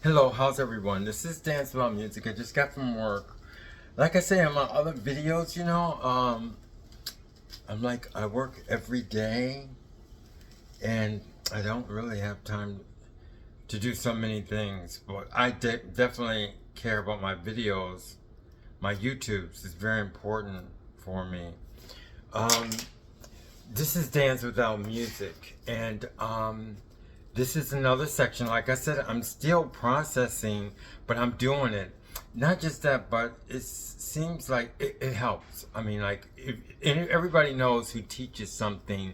Hello, how's everyone? This is Dance About Music. I just got from work. Like I say in my other videos, I work every day and I don't really have time to do so many things. But I definitely care about my videos. My YouTubes is very important for me. Um, this is Dance Without Music, and this is another section. Like I said, I'm still processing, but I'm doing it. Not just that, but it seems like it helps. I mean, like, and everybody knows who teaches something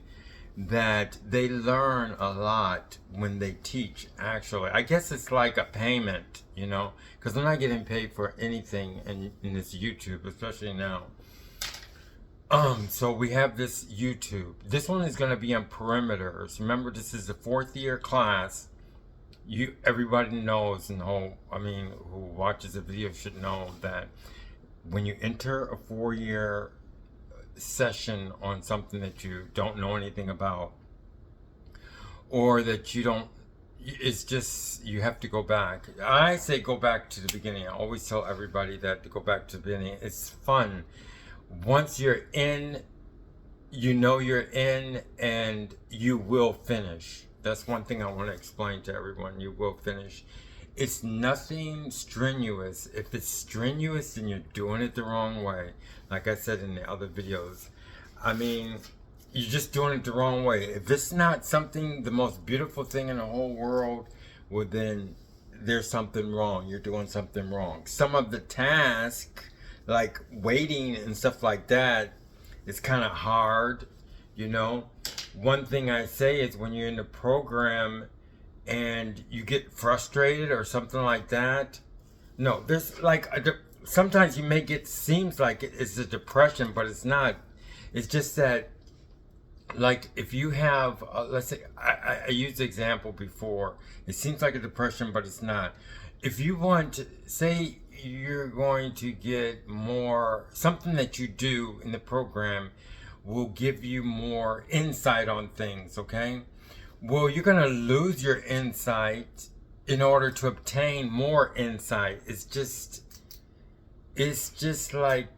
that they learn a lot when they teach, actually. I guess it's like a payment, because I'm not getting paid for anything in this YouTube, especially now. So we have this YouTube. This one is going to be on perimeters. Remember, this is the fourth year class. Everybody knows, and who watches the video should know that when you enter a 4-year session on something that you don't know anything about, or that you don't, it's just, you have to go back. I say go back to the beginning. I always tell everybody that to go back to the beginning. It's fun. Once you're in, you're in, and you will finish. That's one thing I want to explain to everyone. You will finish. It's nothing strenuous. If it's strenuous, then you're doing it the wrong way. Like I said in the other videos. You're just doing it the wrong way. If it's not something, the most beautiful thing in the whole world, well then there's something wrong. You're doing something wrong. Some of the tasks, like waiting and stuff like that, is kind of hard, One thing I say is when you're in the program and you get frustrated or something like that, no, there's like sometimes you make it seems like it's a depression, but it's not. It's just that, like, if you have, let's say, I used the example before. It seems like a depression, but it's not. If you want to, say you're going to get more, something that you do in the program will give you more insight on things, okay? Well, you're going to lose your insight in order to obtain more insight. It's just like,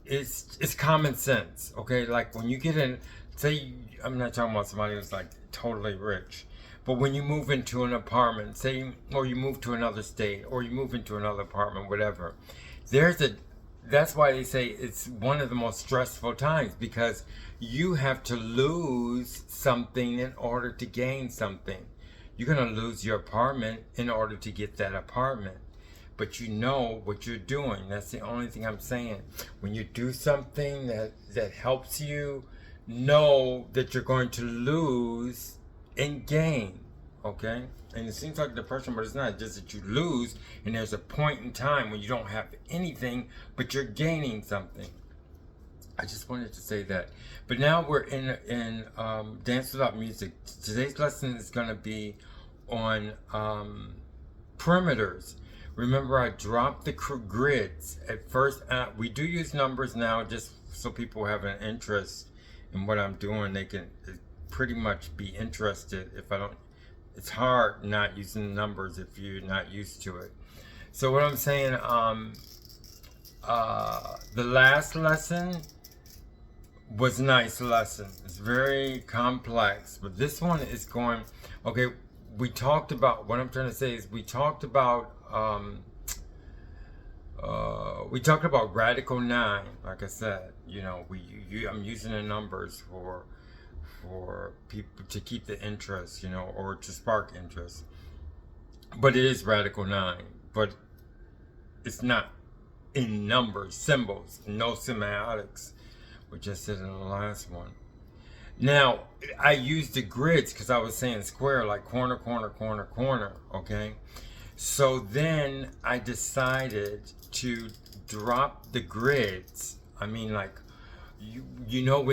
it's common sense, okay? Like when you get in, say, I'm not talking about somebody who's like totally rich, but when you move into an apartment, say, or you move to another state, or you move into another apartment, whatever, that's why they say it's one of the most stressful times, because you have to lose something in order to gain something. You're going to lose your apartment in order to get that apartment. But you know what you're doing. That's the only thing I'm saying. When you do something that helps you, know that you're going to lose and gain. Okay? And it seems like depression, but it's not. It's just that you lose, and there's a point in time when you don't have anything, but you're gaining something. I just wanted to say that. But now we're in Dance Without Music. Today's lesson is going to be on perimeters. Remember, I dropped the grids at first. We do use numbers now, just so people have an interest in what I'm doing. They can pretty much be interested. If I don't, it's hard not using numbers if you're not used to it. So what I'm saying, the last lesson was a nice lesson. It's very complex, but this one is going, okay, we talked about, what I'm trying to say is we talked about radical 9, like I said. I'm using the numbers for people to keep the interest, or to spark interest. But it is radical 9, but it's not in numbers, symbols, no semiotics, which I said in the last one. Now, I used the grids because I was saying square, like corner, corner, corner, corner, okay? So then I decided to drop the grids. We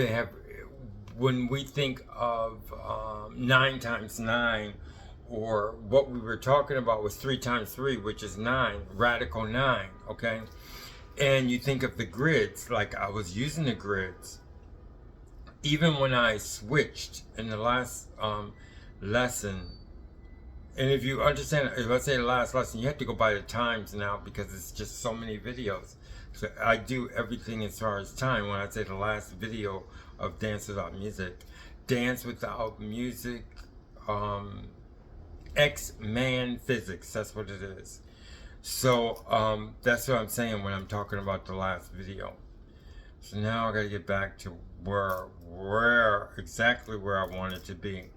have, when we think of 9 times 9, or what we were talking about was 3 times 3, which is 9, radical 9, okay? And you think of the grids, like I was using the grids. Even when I switched in the last lesson, And if you understand, let's say the last lesson, you have to go by the times now because it's just so many videos. So I do everything as far as time. When I say the last video of Dance Without Music, Dance Without Music, Xman Physics, that's what it is. So that's what I'm saying when I'm talking about the last video. So now I gotta get back to exactly where I wanted to be.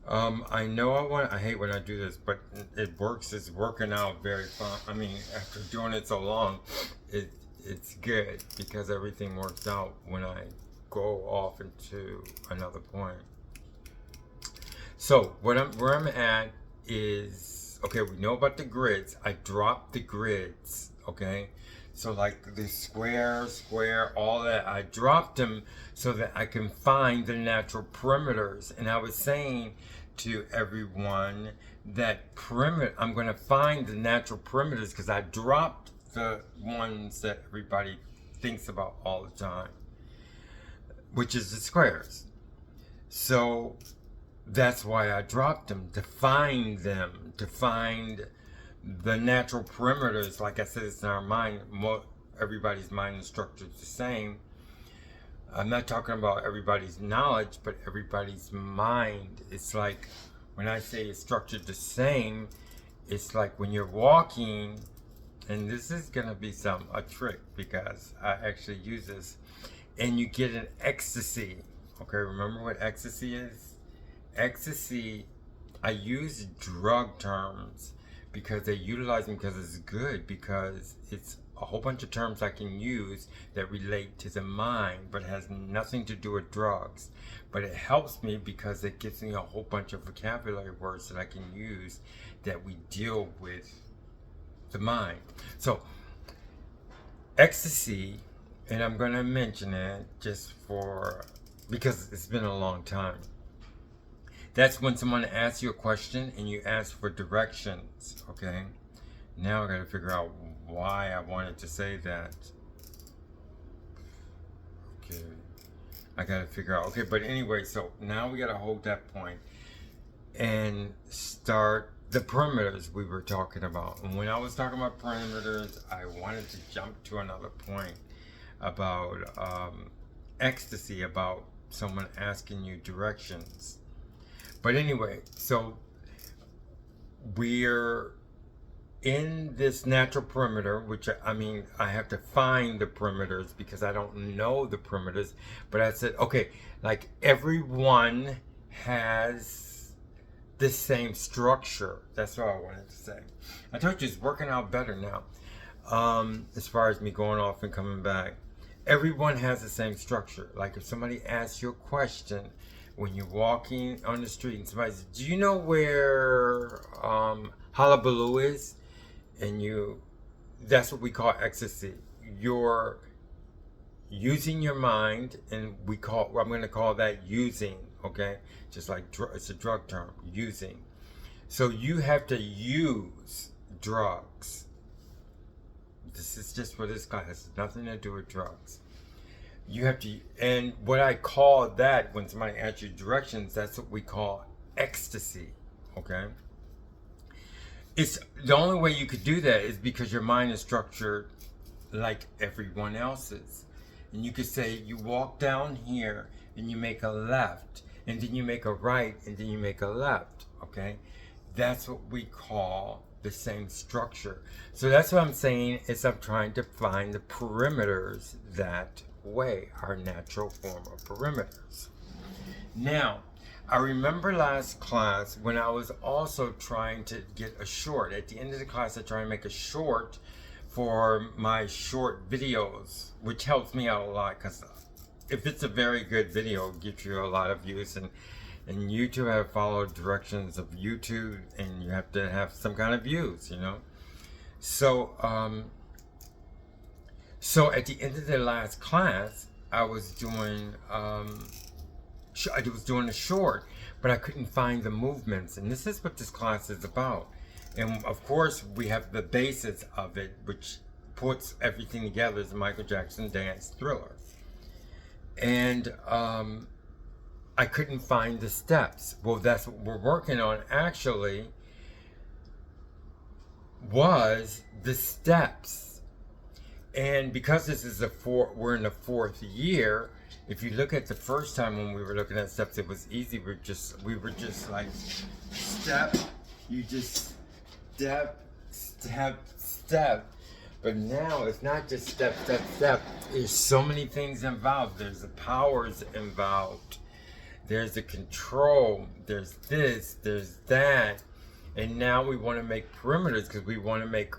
I know I hate when I do this, but it works. It's working out very fine. I mean, after doing it so long, it's good because everything works out when I go off into another point. So where I'm at is, okay, we know about the grids. I dropped the grids, okay? So like the square, all that, I dropped them so that I can find the natural perimeters. And I was saying to everyone that I'm going to find the natural perimeters because I dropped the ones that everybody thinks about all the time, which is the squares. So that's why I dropped them, to find them, to find the natural perimeters. Like I said, it's in our mind. Everybody's mind is structured the same. I'm not talking about everybody's knowledge, but everybody's mind. It's like when I say it's structured the same, it's like when you're walking, and this is gonna be a trick because I actually use this, and you get an ecstasy. Okay, remember what ecstasy is? Ecstasy, I use drug terms because they utilize them because it's good, because it's a whole bunch of terms I can use that relate to the mind, but it has nothing to do with drugs. But it helps me because it gives me a whole bunch of vocabulary words that I can use that we deal with the mind. So, ecstasy, and I'm going to mention it just because it's been a long time. That's when someone asks you a question and you ask for directions, okay? Now I gotta figure out why I wanted to say that. Okay, I gotta figure out. Okay, but anyway, so now we gotta hold that point and start the perimeters we were talking about. And when I was talking about perimeters, I wanted to jump to another point about ecstasy, about someone asking you directions. But anyway, so we're in this natural perimeter, which I mean, I have to find the perimeters because I don't know the perimeters. But I said, okay, like everyone has the same structure. That's what I wanted to say. I told you it's working out better now. As far as me going off and coming back, everyone has the same structure. Like if somebody asks you a question, when you're walking on the street and somebody says, do you know where Hullabaloo is? And that's what we call ecstasy. You're using your mind, and I'm going to call that using, okay? Just like it's a drug term, using. So you have to use drugs. This is just for this class. It's nothing to do with drugs. You have to, and what I call that when somebody asks you directions, that's what we call ecstasy, okay? It's the only way you could do that is because your mind is structured like everyone else's. And you could say you walk down here and you make a left, and then you make a right, and then you make a left, okay? That's what we call the same structure. So that's what I'm saying is I'm trying to find the perimeters that way, our natural form of perimeters. Now, I remember last class when I was also trying to get a short. At the end of the class, I try to make a short for my short videos, which helps me out a lot because if it's a very good video, it gives you a lot of views. And YouTube, I have followed directions of YouTube, and you have to have some kind of views, you know. So at the end of the last class, I was doing a short, but I couldn't find the movements, and this is what this class is about. And of course, we have the basis of it, which puts everything together as a Michael Jackson dance thriller. And I couldn't find the steps. Well, that's what we're working on actually, was the steps. And because this is we're in the 4th year, if you look at the first time when we were looking at steps, it was easy. We were just like step, you just step, step, step. But now it's not just step, step, step. There's so many things involved. There's the powers involved. There's the control. There's this, there's that. And now we want to make perimeters because we want to make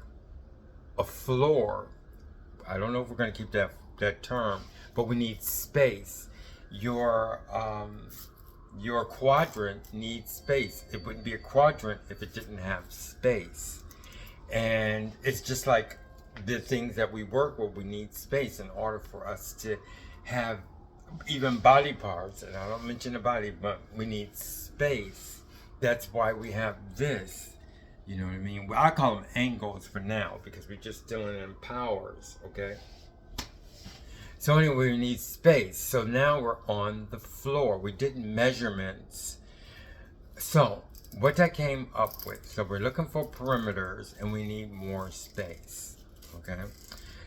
a floor. I don't know if we're going to keep that term, but we need space. Your quadrant needs space. It wouldn't be a quadrant if it didn't have space. And it's just like the things that we work with, we need space in order for us to have even body parts. And I don't mention the body, but we need space. That's why we have this. You know what I mean? I call them angles for now because we're just dealing in powers, okay? So anyway, we need space. So now we're on the floor. We did measurements. So what that came up with, so we're looking for perimeters and we need more space, okay?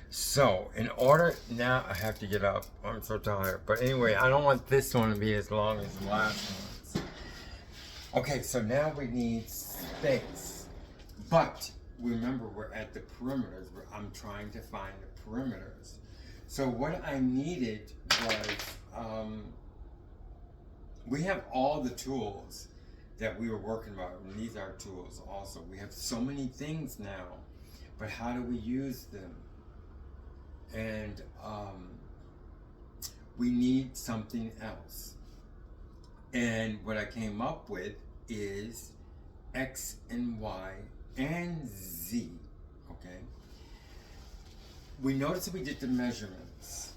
So in order, now I have to get up. I'm so tired. But anyway, I don't want this one to be as long as the last ones. Okay, so now we need space. But remember, we're at the perimeters. I'm trying to find the perimeters. So what I needed was, we have all the tools that we were working about, and these are tools also. We have so many things now, but how do we use them? And we need something else. And what I came up with is X and Y and Z, okay? We noticed that we did the measurements.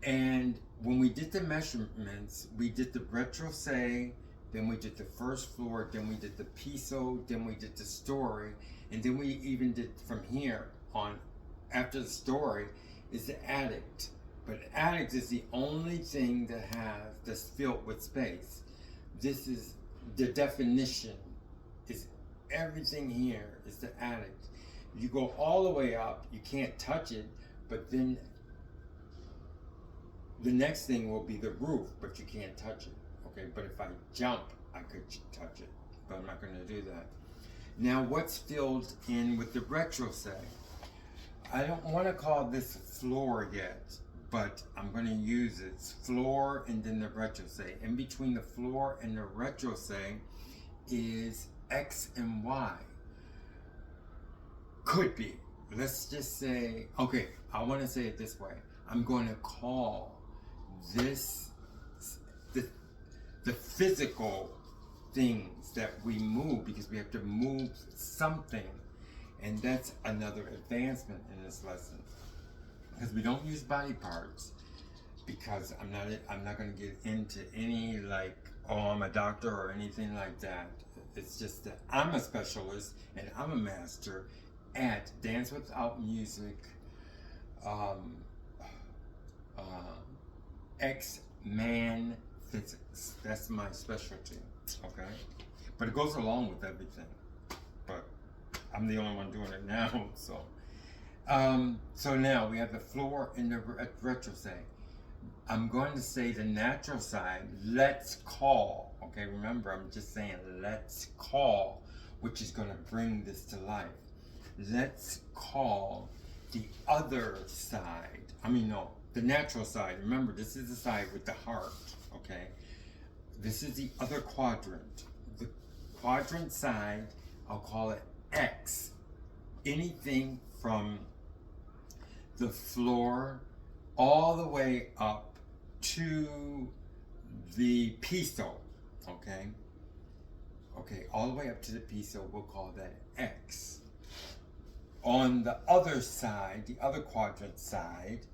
And when we did the measurements, we did the retro-say, then we did the first floor, then we did the piso, then we did the story, and then we even did from here on, after the story, is the attic. But attic is the only thing that's filled with space. This is the definition, is everything here is the attic. You go all the way up, you can't touch it, but then the next thing will be the roof, but you can't touch it. Okay, but if I jump, I could touch it, but I'm not going to do that. Now, what's filled in with the retro-say? I don't want to call this floor yet, but I'm going to use it. It's floor and then the retro-say. In between the floor and the retro-say is X and Y. Could be. Let's just say, okay, I want to say it this way. I'm going to call this the physical things that we move, because we have to move something. And that's another advancement in this lesson, because we don't use body parts, because I'm not going to get into any like, oh, I'm a doctor or anything like that. It's just that I'm a specialist and I'm a master at dance without music, Xman physics. That's my specialty, okay? But it goes along with everything. But I'm the only one doing it now, so. So now we have the floor and the retro-say. I'm going to say the natural side, let's call, okay? Remember, I'm just saying let's call, which is going to bring this to life. Let's call the other side. The natural side. Remember, this is the side with the heart, okay? This is the other quadrant. The quadrant side, I'll call it X. Anything from the floor all the way up to the piso, okay? Okay, all the way up to the piso, we'll call that X. On the other side, the other quadrant side,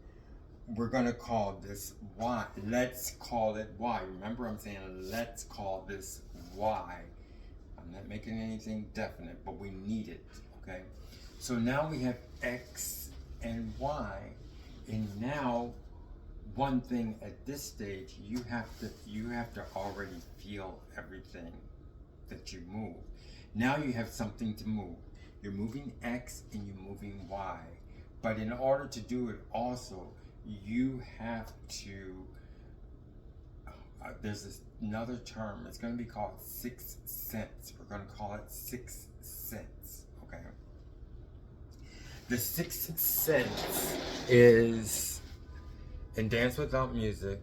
we're going to call this Y. Let's call it Y. Remember, I'm saying let's call this Y. I'm not making anything definite, but we need it, okay? So now we have X and Y, and now one thing at this stage, you have to already feel everything that you move. Now you have something to move. You're moving X and you're moving Y. But in order to do it also, you have to, there's another term, it's going to be called sixth sense. We're going to call it sixth sense, okay? The sixth sense is, in Dance Without Music,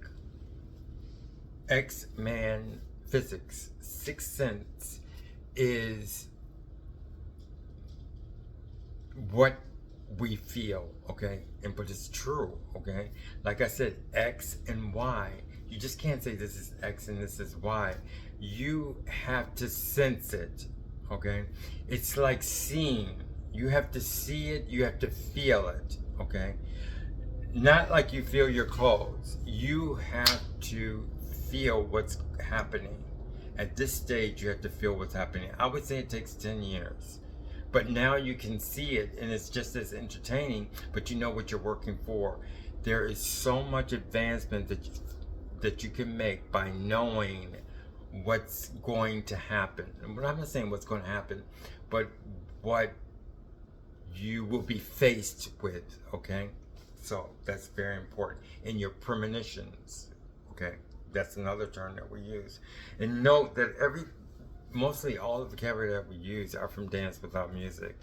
Xman physics, sixth sense is what we feel, okay? And but it's true, okay? Like I said, X and Y. You just can't say this is X and this is Y. You have to sense it, okay? It's like seeing. You have to see it, you have to feel it, okay? Not like you feel your clothes. You have to feel what's happening. At this stage, you have to feel what's happening. I would say it takes 10 years. But now you can see it, and it's just as entertaining, but you know what you're working for. There is so much advancement that you can make by knowing what's going to happen. And I'm not saying what's going to happen, but what you will be faced with, okay? So that's very important. In your premonitions, okay? That's another term that we use. And note that mostly all the vocabulary that we use are from Dance Without Music.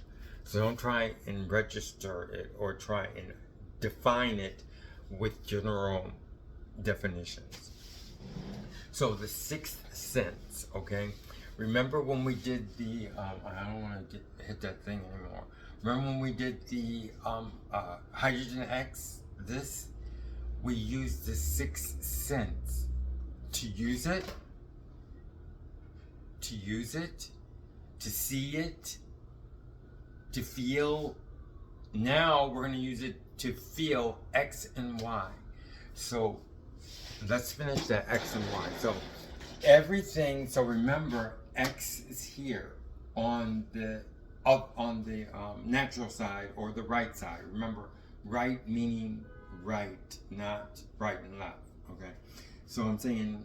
So don't try and register it or try and define it with general definitions. So the sixth sense, okay? Remember when we did the, I don't want to hit that thing anymore. Remember when we did the hydrogen X, we used the sixth sense to use it, to see it, to feel. Now we're going to use it to feel X and Y. So let's finish that X and Y. So everything, so remember X is here on the natural side or the right side. Remember, right meaning right, not right and left, okay? So I'm saying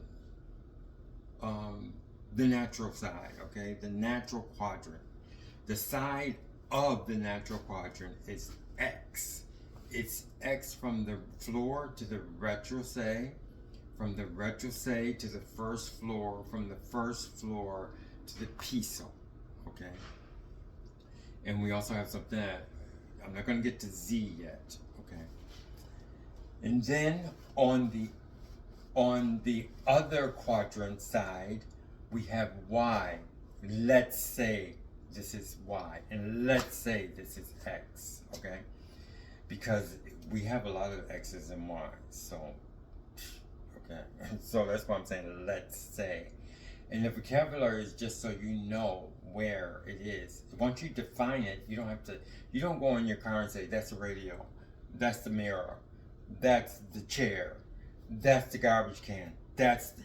the natural side, okay? The natural quadrant. The side of the natural quadrant is X. It's X from the floor to the retrocé, from the retrocé to the first floor, from the first floor to the piso, okay? And we also have something that, I'm not going to get to Z yet, okay? And then on the other quadrant side, we have Y. Let's say this is Y, and let's say this is X, okay? Because we have a lot of X's and Y's, so, okay? So that's why I'm saying let's say. And the vocabulary is just so you know where it is. Once you define it, you don't go in your car and say, that's the radio, that's the mirror, that's the chair, that's the garbage can,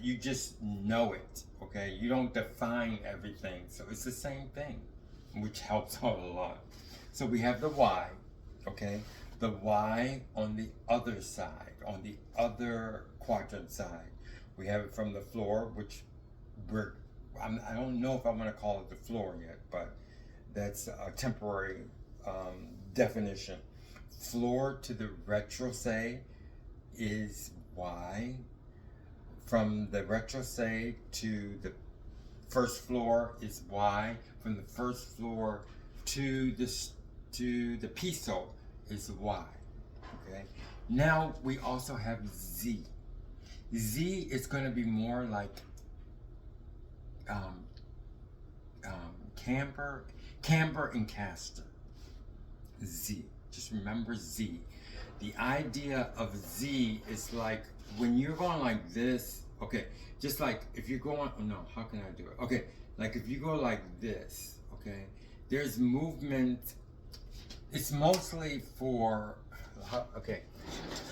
you just know it, okay? You don't define everything. So it's the same thing, which helps out a lot. So we have the Y, okay? The Y on the other side, on the other quadrant side. We have it from the floor, which I don't know if I want to call it the floor yet, but that's a temporary definition. Floor to the retrocé is Y. From the retrocé to the first floor is Y. From the first floor to the piso is Y. Okay. Now we also have Z. Z is going to be more like camber and caster. Z. Just remember Z. The idea of Z is like when you're going like this, okay, just like if you're going, oh no, how can I do it? Okay, like if you go like this, okay, there's movement. It's mostly for, okay,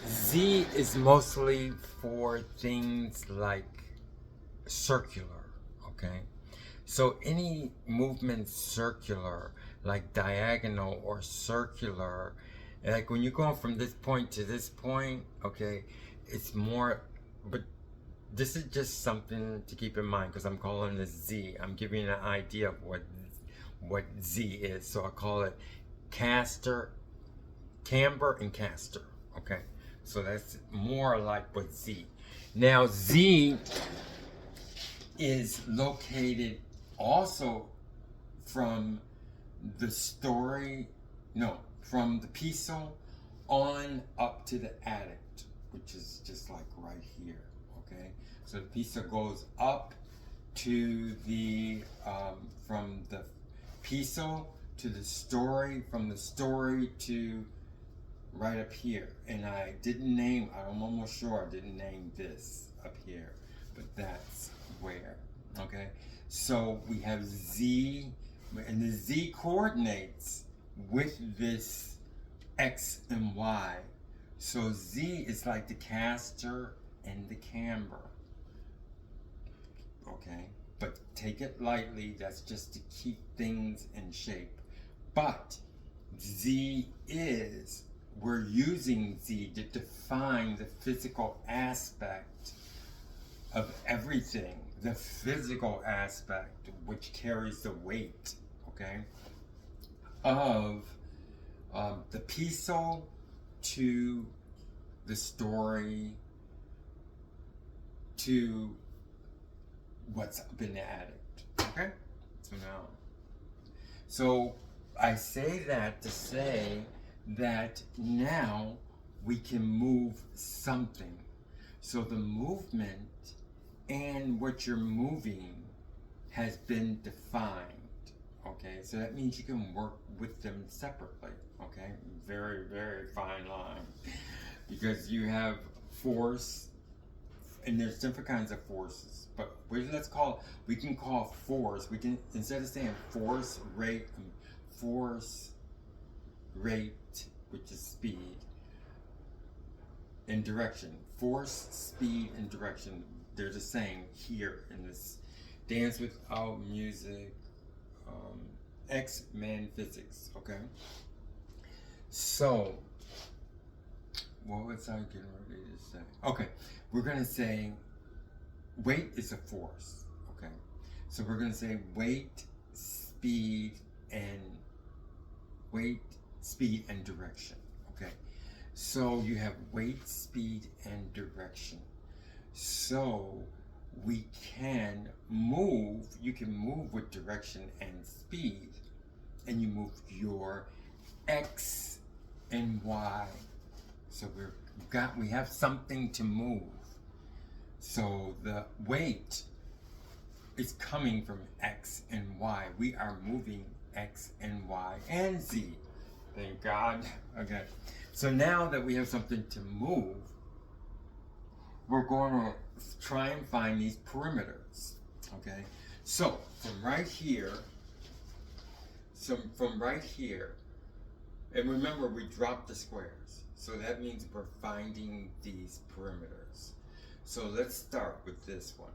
Z is mostly for things like circular, okay? So any movement circular, like diagonal or circular, like when you're going from this point to this point, okay, it's more, but this is just something to keep in mind because I'm calling this Z. I'm giving you an idea of what Z is. So I call it caster, camber, and caster. Okay, so that's more like what Z. Now Z is located also from the story, no, from the piso on up to the addict, which is just like right here. Okay, so the piso goes up to the from the piso to the story, from the story to right up here. And I didn't name, I'm almost sure I didn't name this up here, but that's where. Okay, so we have Z, and the Z coordinates with this X and Y. So Z is like the caster and the camber. Okay, but take it lightly, that's just to keep things in shape. But Z is, we're using Z to define the physical aspect of everything, the physical aspect which carries the weight, okay, of the piso to the story to what's up in the addict. Okay? So I say that to say that now we can move something. So the movement and what you're moving has been defined. Okay, so that means you can work with them separately. Okay, very, very fine line. Because you have force, and there's different kinds of forces. But we can call force, we can, instead of saying force rate, which is speed, and direction. Force, speed, and direction, they're the same here in this Dance Without Music, Xman physics, okay? So, what was I getting ready to say? Okay, we're going to say weight is a force, okay? So we're going to say weight, speed, and direction, okay? So you have weight, speed, and direction. So we can move, you can move with direction and speed, and you move your X and Y. So we have something to move. So the weight is coming from X and Y. We are moving X and Y and Z. Thank God. Okay. So now that we have something to move, we're going to try and find these perimeters. Okay. So from right here, and remember we dropped the squares. So that means we're finding these perimeters. So let's start with this one.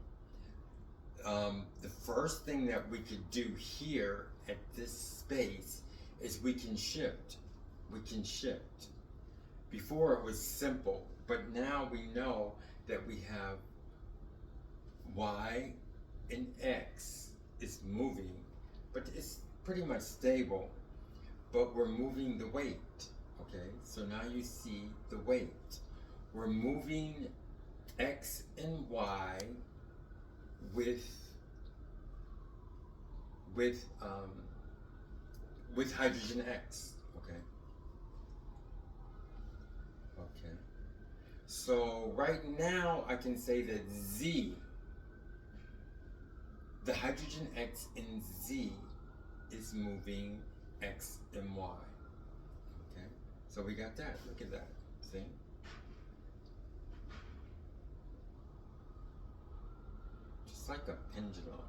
The first thing that we could do here at this space is we can shift. Before it was simple, but now we know that we have Y and X is moving, but it's pretty much stable, but we're moving the weight. Okay, so now you see the weight. We're moving X and Y with hydrogen X. Okay. So right now I can say that Z, the hydrogen X in Z is moving X and Y. Okay. So we got that. Look at that. See? Just like a pendulum.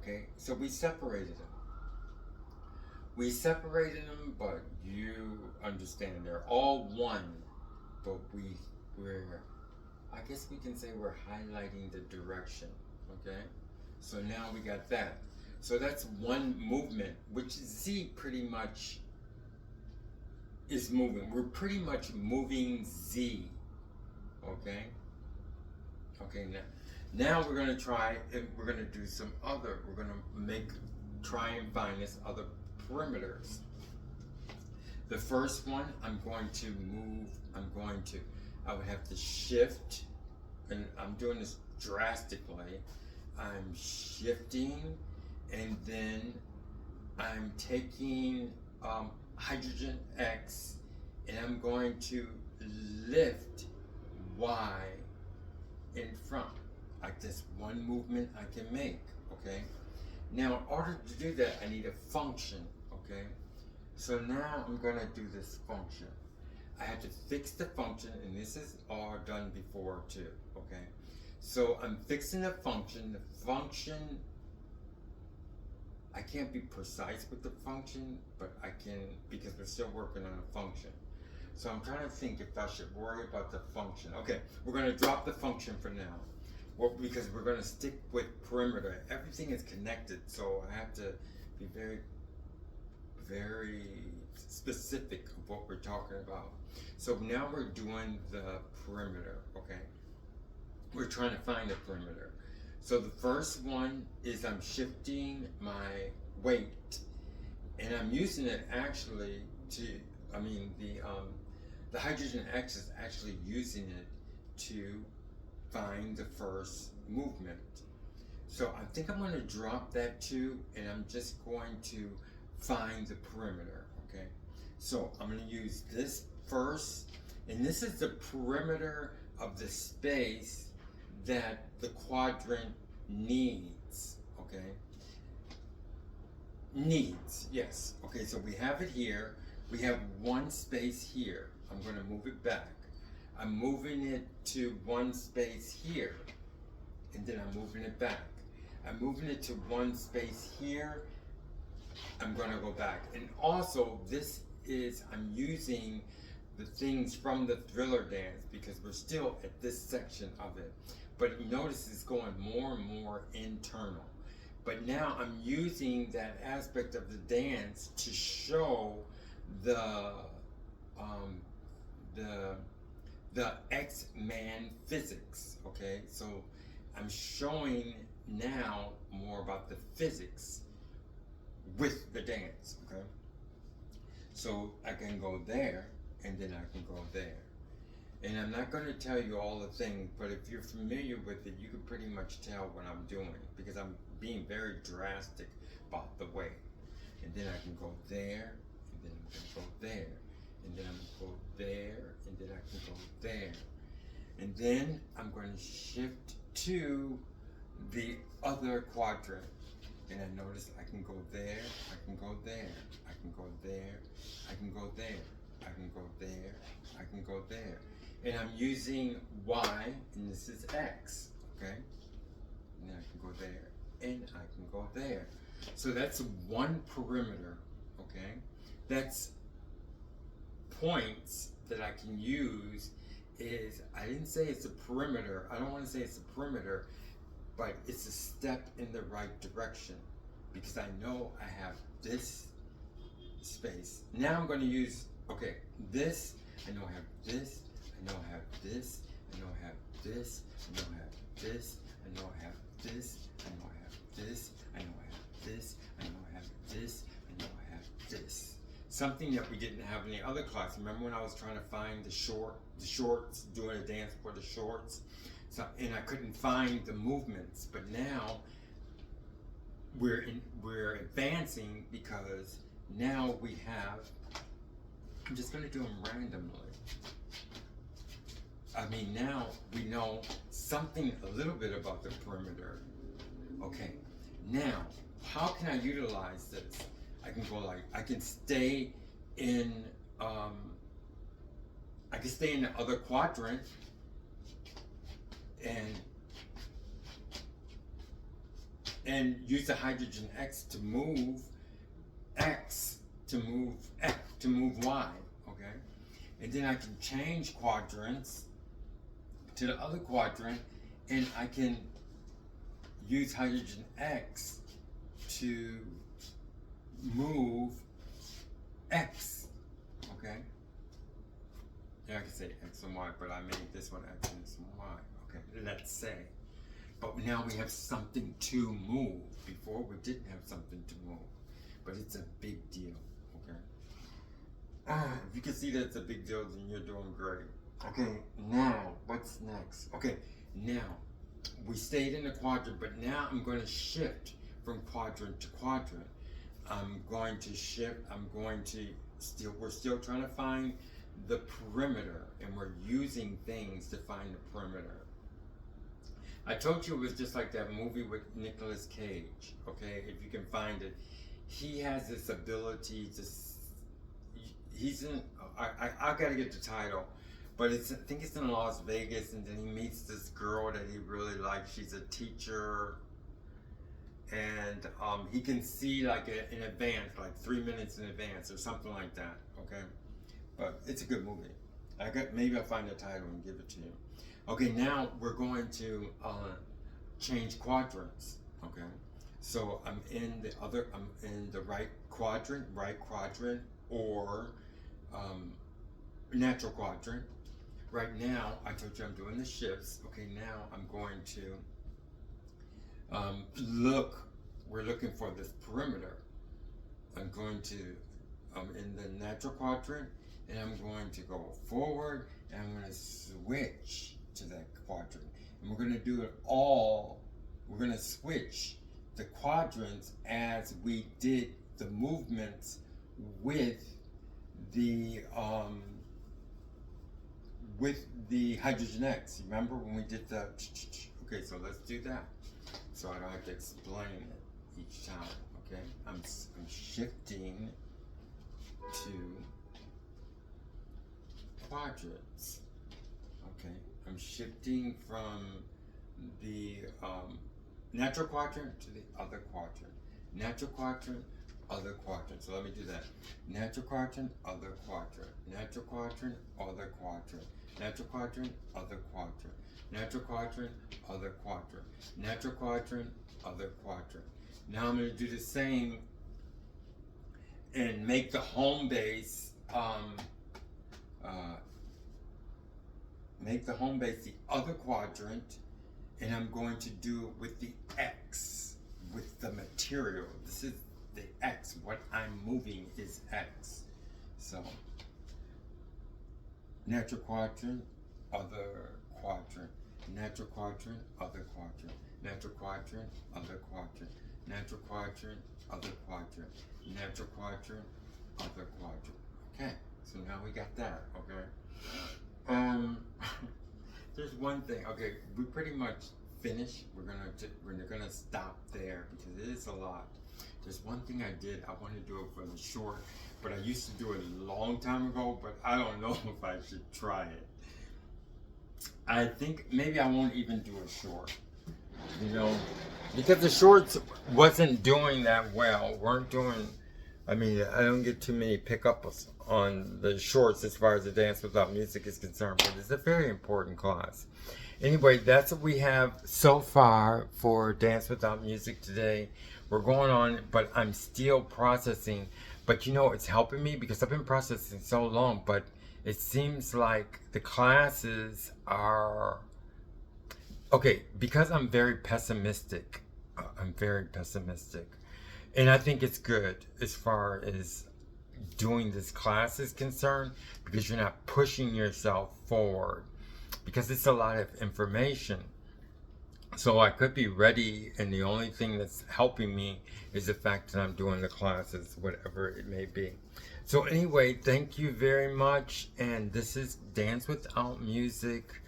Okay, so we separated them. But you understand they're all one, but I guess we can say we're highlighting the direction, okay? So now we got that. So that's one movement, which Z pretty much is moving. We're pretty much moving Z. Okay? Okay, now we're gonna try, and we're gonna do some other, we're gonna try and find this other perimeters. The first one, I would have to shift, and I'm doing this drastically. I'm shifting, and then I'm taking hydrogen X, and I'm going to lift Y in front. Like this one movement I can make, okay? Now, in order to do that, I need a function, okay? So now I'm gonna do this function. I have to fix the function, and this is all done before too, okay? So I'm fixing the function. The function, I can't be precise with the function, but I can, because we're still working on a function. So I'm trying to think if I should worry about the function. Okay, we're gonna drop the function for now. Well, because we're gonna stick with perimeter. Everything is connected, so I have to be very, very specific of what we're talking about. So now we're doing the perimeter, okay? We're trying to find the perimeter. So the first one is I'm shifting my weight, and I'm using it actually to, the hydrogen X is actually using it to find the first movement. So I think I'm going to drop that too, and I'm just going to find the perimeter, okay? So I'm going to use this first, and this is the perimeter of the space that the quadrant needs, okay? Needs, yes. Okay, so we have it here. We have one space here. I'm going to move it back. I'm moving it to one space here, and then I'm moving it back. I'm moving it to one space here. I'm going to go back. And also, I'm using the things from the Thriller dance because we're still at this section of it. But you notice it's going more and more internal. But now I'm using that aspect of the dance to show the Xman physics, okay? So I'm showing now more about the physics with the dance, okay? So I can go there, and then I can go there. And I'm not going to tell you all the things, but if you're familiar with it, you can pretty much tell what I'm doing, because I'm being very drastic about the way. And then I can go there, and then I'm going to go there, and then I'm going to go there, and then I can go there. And then I'm going to shift to the other quadrant. And I notice I can go there, I can go there, I can go there, I can go there, I can go there, I can go there. And I'm using Y, and this is X, okay? And then I can go there, and I can go there. So that's one perimeter, okay? That's points that I can use. I didn't say it's a perimeter. I don't want to say it's a perimeter, but it's a step in the right direction, because I know I have this space. Now I'm going to use, okay, this, I know I have this, I know I have this, I know I have this, I know I have this, I know I have this, I know I have this, I know I have this, I know I have this, I know I have this. Something that we didn't have in the other class. Remember when I was trying to find the shorts, doing a dance for the shorts? So, and I couldn't find the movements, but now we're advancing, because now we have, I'm just going to do them randomly. Now we know something a little bit about the perimeter. Okay, now how can I utilize this? I can go I can stay in the other quadrant, and use the hydrogen X to move X, to move Y, okay? And then I can change quadrants to the other quadrant, and I can use hydrogen X to move X, okay? Yeah, I can say X and Y, but I made this one X and this one Y. Okay, let's say. But now we have something to move. Before we didn't have something to move. But it's a big deal, okay? If you can see that it's a big deal, then you're doing great. Okay, now, what's next? Okay, now, we stayed in the quadrant, but now I'm going to shift from quadrant to quadrant. I'm going to shift, we're still trying to find the perimeter, and we're using things to find the perimeter. I told you it was just like that movie with Nicolas Cage, okay? If you can find it. He has this ability to, he's in, I gotta get the title, but I think it's in Las Vegas, and then he meets this girl that he really likes. She's a teacher, and he can see like in advance, like 3 minutes in advance or something like that, okay? But it's a good movie. Maybe I'll find the title and give it to you. Okay, now we're going to change quadrants, okay? So I'm in the right quadrant, or natural quadrant. Right now, I told you I'm doing the shifts. Okay, now I'm going to we're looking for this perimeter. I'm going to, in the natural quadrant, and I'm going to go forward, and I'm going to switch to that quadrant. And we're going to do it all, we're going to switch the quadrants as we did the movements with the hydrogen X. Remember when we did the, okay, so let's do that. So I don't have to explain it each time, okay? I'm shifting to quadrants, okay? I'm shifting from the natural quadrant to the other quadrant. Natural quadrant, other quadrant. So let me do that. Natural quadrant, other quadrant. Natural quadrant, other quadrant. Natural quadrant, other quadrant. Natural quadrant, other quadrant. Natural quadrant, other quadrant. Now I'm going to do the same and make the home base the other quadrant, and I'm going to do it with the X, with the material. This is the X. What I'm moving is X. So, natural quadrant, other quadrant. Natural quadrant, other quadrant. Natural quadrant, other quadrant. Natural quadrant, other quadrant. Natural quadrant, other quadrant. Okay, so now we got that, okay? There's one thing. Okay, we pretty much finished. We're gonna stop there because it is a lot. There's one thing I did. I want to do it for the short, but I used to do it a long time ago. But I don't know if I should try it. I think maybe I won't even do a short. You know, because the shorts wasn't doing that well. I mean, I don't get too many pickups on the shorts as far as the Dance Without Music is concerned, but it's a very important class. Anyway, that's what we have so far for Dance Without Music today. We're going on, but I'm still processing. But you know, it's helping me because I've been processing so long, but it seems like the classes are... Okay, because I'm very pessimistic. And I think it's good as far as doing this class is concerned, because you're not pushing yourself forward, because it's a lot of information. So I could be ready, and the only thing that's helping me is the fact that I'm doing the classes, whatever it may be. So anyway, thank you very much, and this is Dance Without Music,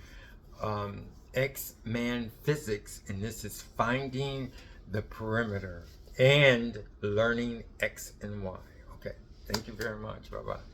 Xman Physics, and this is Finding the Perimeter and learning X and Y. Okay, thank you very much. Bye-bye.